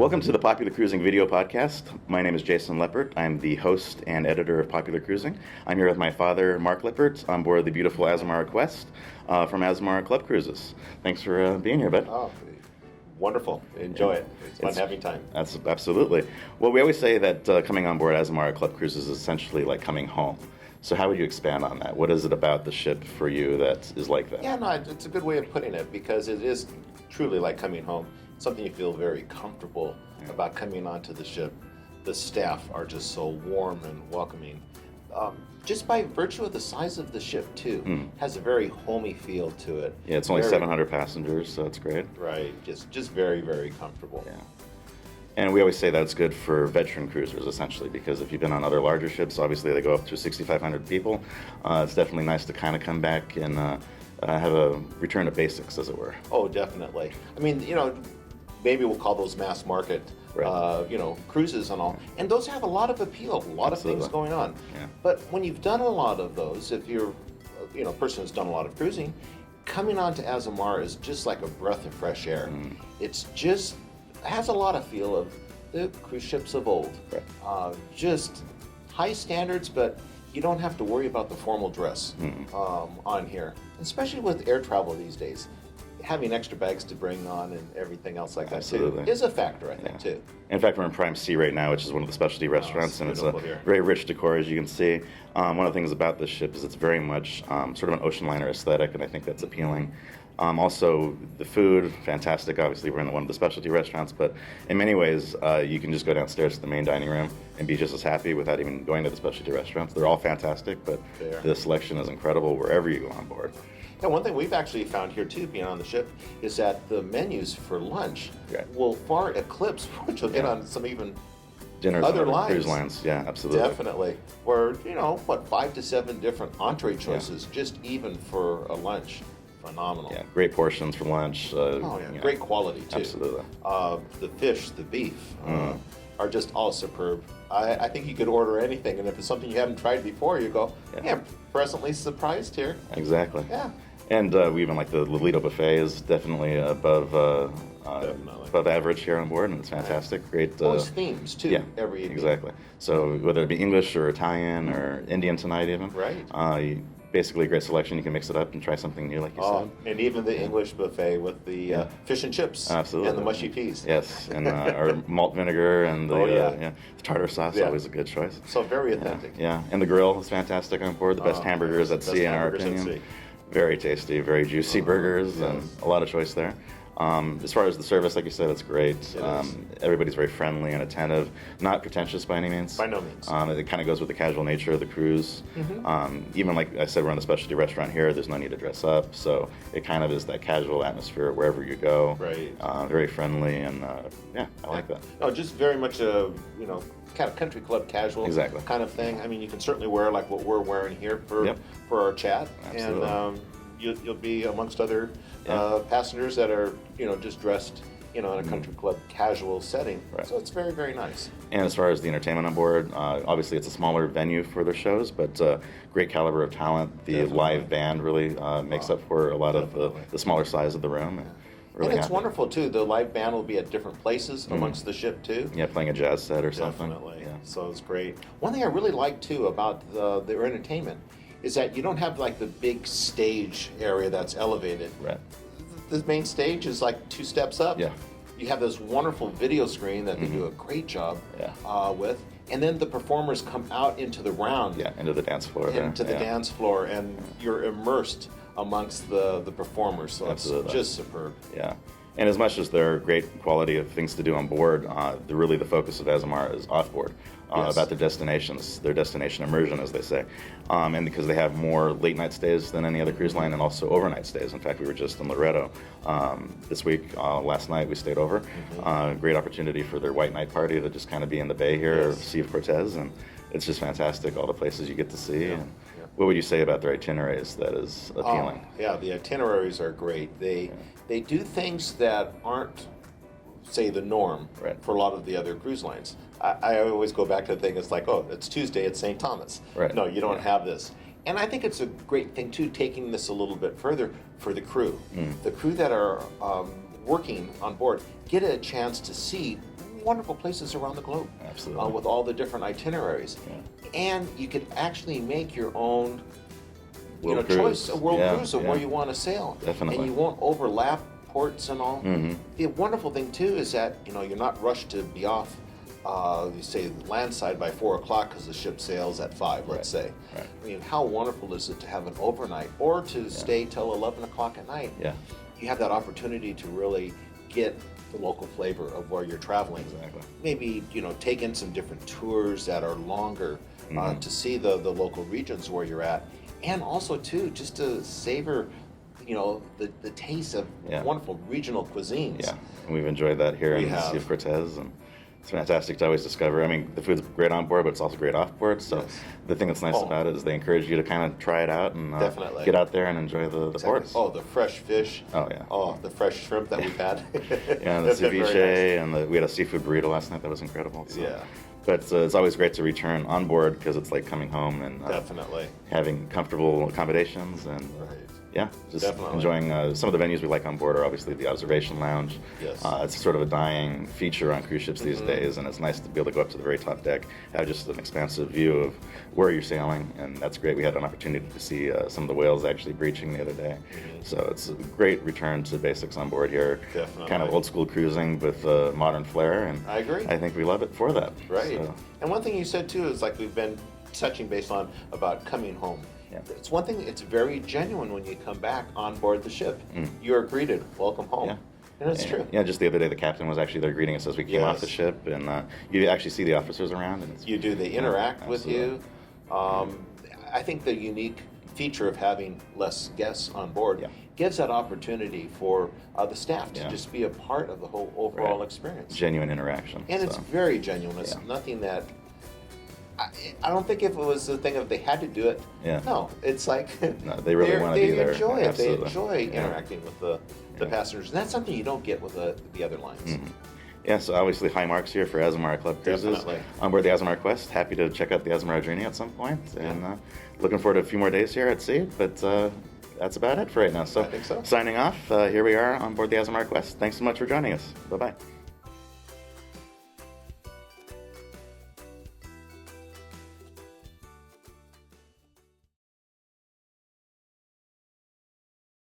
Welcome to the Popular Cruising video podcast. My name is Jason Leppert. I'm the host and editor of Popular Cruising. I'm here with my father, Mark Leppert, on board the beautiful Azamara Quest from Azamara Club Cruises. Thanks for being here, bud. Oh, wonderful. Enjoy it. It's fun having time. That's absolutely. Well, we always say that coming on board Azamara Club Cruises is essentially like coming home. So how would you expand on that? What is it about the ship for you that is like that? Yeah, no, it's a good way of putting it because it is truly like coming home. Something you feel very comfortable about coming onto the ship. The staff are just so warm and welcoming. Just by virtue of the size of the ship, too. Has a very homey feel to it. Yeah, it's only 700 passengers, so it's great. Right, just very, very comfortable. Yeah. And we always say that's good for veteran cruisers, essentially, because if you've been on other larger ships, obviously they go up to 6,500 people. It's definitely nice to kind of come back and have a return to basics, as it were. Oh, definitely. I mean, maybe we'll call those mass market, cruises and all. And those have a lot of appeal, a lot of things going on. Yeah. But when you've done a lot of those, if you're, a person who's done a lot of cruising, coming onto Azamara is just like a breath of fresh air. It's just has a lot of feel of the cruise ships of old. Right. Just high standards, but you don't have to worry about the formal dress on here, especially with air travel these days. Having extra bags to bring on and everything else like that too is a factor, I think, too. In fact, we're in Prime C right now, which is one of the specialty restaurants, and it's a very rich decor, as you can see. One of the things about this ship is it's very much sort of an ocean liner aesthetic, and I think that's appealing. Also, the food, fantastic. Obviously, we're in one of the specialty restaurants, but in many ways, you can just go downstairs to the main dining room and be just as happy without even going to the specialty restaurants. They're all fantastic, but the selection is incredible wherever you go on board. Yeah, one thing we've actually found here too, being on the ship, is that the menus for lunch will far eclipse what you'll get on some even dinners other on lines. Cruise lines, yeah, absolutely. Definitely. Where, 5 to 7 different entree choices just even for a lunch. Phenomenal. Yeah, great portions for lunch. Great quality too. Absolutely. The fish, the beef are just all superb. I think you could order anything, and if it's something you haven't tried before, you go, I'm pleasantly surprised here. Exactly. Yeah. And we even like the Lolito buffet is definitely above average here on board, and it's fantastic. Great. Those themes too. Yeah, every evening. Exactly. So whether it be English or Italian or Indian tonight, even. Right. Basically a great selection. You can mix it up and try something new, like you said. And even the English buffet with the fish and chips. Absolutely. And the mushy peas. Yes, and our malt vinegar and the tartar sauce, always a good choice. So very authentic. Yeah, and the grill is fantastic on board. The best hamburgers at sea, in our opinion. Very tasty, very juicy burgers, and a lot of choice there. As far as the service, like you said, it's great. Everybody's very friendly and attentive. Not pretentious by any means. By no means. It kind of goes with the casual nature of the cruise. Even like I said, we're in a specialty restaurant here. There's no need to dress up, so it kind of is that casual atmosphere wherever you go. Right. Very friendly, and I like that. No, just very much a kind of country club casual kind of thing. I mean, you can certainly wear like what we're wearing here for our chat. Absolutely. And you'll be amongst other passengers that are just dressed in a country club casual setting. So it's very, very nice. And as far as the entertainment on board, obviously it's a smaller venue for their shows, but great caliber of talent. The live band really makes up for a lot of the smaller size of the room. Really and it's wonderful too. The live band will be at different places amongst the ship too. Yeah, playing a jazz set or something. Definitely. So it's great. One thing I really like too about their entertainment is that you don't have like the big stage area that's elevated. Right. The main stage is like 2 steps up. Yeah. You have this wonderful video screen that they do a great job with. And then the performers come out into the round. Yeah, into the dance floor. Into the dance floor, and you're immersed amongst the performers. So it's just superb. Yeah. And as much as there are great quality of things to do on board, really the focus of Azamara is off board, about their destinations, their destination immersion, as they say. And because they have more late night stays than any other cruise line, and also overnight stays. In fact, we were just in Loretto this week. Last night we stayed over. Great opportunity for their white night party to just kind of be in the bay here, Sea of Cortez, and it's just fantastic, all the places you get to see. And what would you say about their itineraries that is appealing? The itineraries are great. They do things that aren't, say, the norm for a lot of the other cruise lines. I always go back to the thing, it's like, it's Tuesday at St. Thomas. No, you don't have this. And I think it's a great thing, too, taking this a little bit further for the crew. The crew that are working on board get a chance to see wonderful places around the globe. Absolutely. With all the different itineraries. Yeah. And you could actually make your own World choice, cruise. a world Yeah, cruise of yeah. where you want to sail. Definitely. And you won't overlap ports and all. Mm-hmm. The wonderful thing too is that you're not rushed to be off. You say landside by 4 o'clock because the ship sails at 5. Let's say. Right. I mean, how wonderful is it to have an overnight or to stay till 11 o'clock at night? Yeah. You have that opportunity to really get the local flavor of where you're traveling. Exactly. Maybe take in some different tours that are longer to see the local regions where you're at, and also too just to savor the taste of wonderful regional cuisines. Yeah, and we've enjoyed that here in the Sea of Cortez, and it's fantastic to always discover. I mean, the food's great on board, but it's also great off board. So the thing that's nice about it is they encourage you to kind of try it out and definitely get out there and enjoy the ports. Oh, the fresh fish. Oh yeah. Oh, the fresh shrimp that we've had. Yeah, the ceviche, and we had a seafood burrito last night that was incredible. So. Yeah. But it's always great to return on board because it's like coming home and definitely having comfortable accommodations and just enjoying some of the venues we like on board are obviously the observation lounge. Yes. It's sort of a dying feature on cruise ships these days, and it's nice to be able to go up to the very top deck, have just an expansive view of where you're sailing, and that's great. We had an opportunity to see some of the whales actually breaching the other day. So it's a great return to basics on board here. Definitely. Kind of old school cruising with modern flair, and I agree. I think we love it for that. Right. So. And one thing you said too is like we've been touching base on about coming home. Yeah. It's one thing, it's very genuine when you come back on board the ship. You're greeted, welcome home. Yeah. And it's true. Yeah, just the other day the captain was actually there greeting us as we came off the ship, and you actually see the officers around. And you do, they interact with you. I think the unique feature of having less guests on board gives that opportunity for the staff to just be a part of the whole overall experience. Genuine interaction. And it's very genuine. It's nothing that... I don't think if it was the thing of they had to do it. Yeah. No, it's like no, they really want to be there. They enjoy it. Absolutely. They enjoy interacting with the passengers, and that's something you don't get with the other lines. Yeah, so obviously high marks here for Azamara Club Cruises. Definitely. On board the Azamara Quest, happy to check out the Azamara journey at some point, and looking forward to a few more days here at sea. But that's about it for right now. So, I think so. Signing off. Here we are on board the Azamara Quest. Thanks so much for joining us. Bye bye.